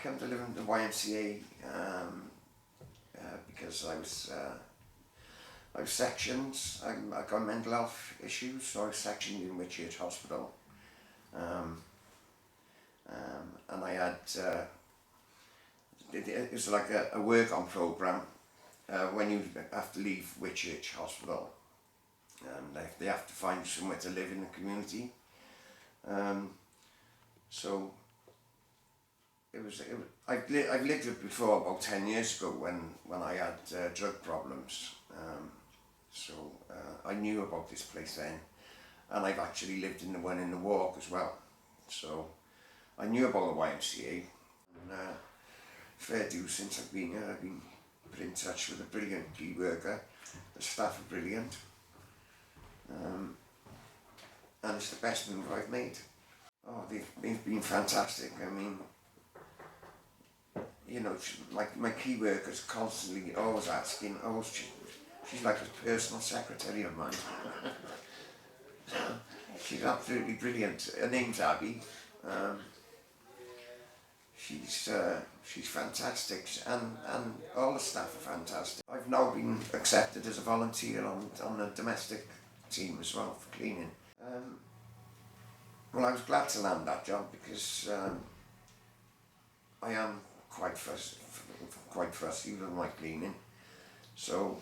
came to live in the YMCA because I was sectioned. I got mental health issues, so I was sectioned in Whitchurch Hospital. And I had, it was like a work-on programme when you have to leave Whitchurch Hospital. They have to find somewhere to live in the community. So I've lived it before about 10 years ago when I had drug problems. So I knew about this place then, and I've actually lived in the one in the Walk as well. So I knew about the YMCA, and fair dues, since I've been here, I've been put in touch with a brilliant key worker. The staff are brilliant, and it's the best move I've made. Oh, they've been fantastic. I mean, you know, my key worker's constantly always asking, she's like a personal secretary of mine. She's absolutely brilliant. Her name's Abby. She's fantastic, and all the staff are fantastic. I've now been accepted as a volunteer on the domestic team as well for cleaning. Well, I was glad to land that job because I am quite fussy with my cleaning. So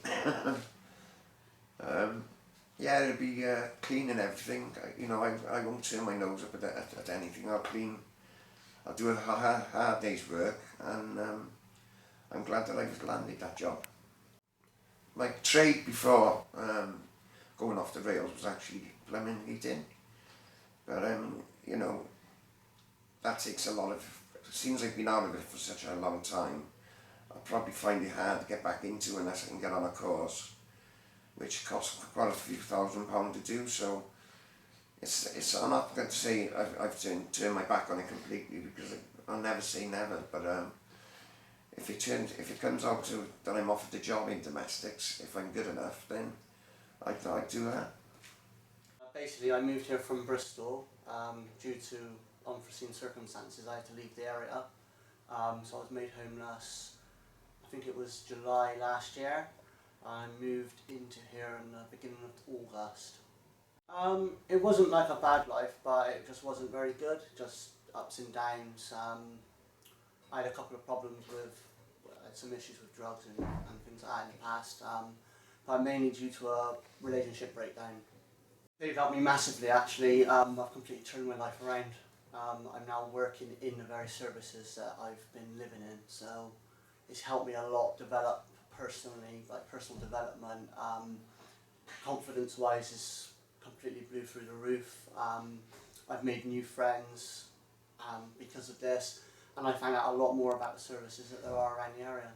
yeah, it'll be cleaning everything. You know, I won't turn my nose up at anything. I'll clean. I'll do a hard day's work, and I'm glad that I've landed that job. My trade before going off the rails was actually plumbing and heating, but you know, that takes a lot of. Since I've been out of it for such a long time, I'll probably find it hard to get back into unless I can get on a course, which costs quite a few £1,000 to do. So I'm not going to say I've turned my back on it completely, because I'll never say never. But if it comes out to that I'm offered a job in domestics, if I'm good enough, then I'd do that. Basically, I moved here from Bristol due to unforeseen circumstances. I had to leave the area, so I was made homeless. I think it was July last year. I moved into here in the beginning of August. It wasn't like a bad life, but it just wasn't very good, just ups and downs. I had a couple of problems I had some issues with drugs and things like that in the past, but mainly due to a relationship breakdown. They've helped me massively, actually. I've completely turned my life around. I'm now working in the very services that I've been living in, so it's helped me a lot develop personally, like personal development. Confidence wise is completely blew through the roof. I've made new friends because of this, and I found out a lot more about the services that there are around the area.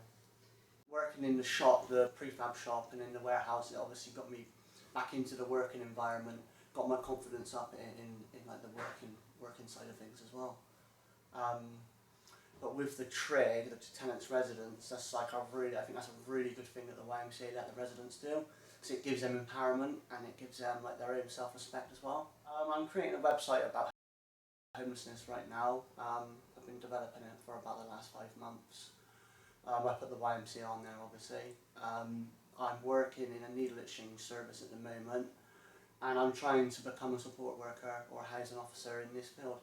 Working in the shop, the prefab shop, and in the warehouse, it obviously got me back into the working environment, got my confidence up in like the working side of things as well. But with the trade, the tenants' residence, that's like I think that's a really good thing that the YMCA let the residents do, because it gives them empowerment and it gives them like their own self-respect as well. I'm creating a website about homelessness right now. I've been developing it for about the last 5 months. I put the YMCA on there, obviously. I'm working in a needle exchange service at the moment, and I'm trying to become a support worker or a housing officer in this field.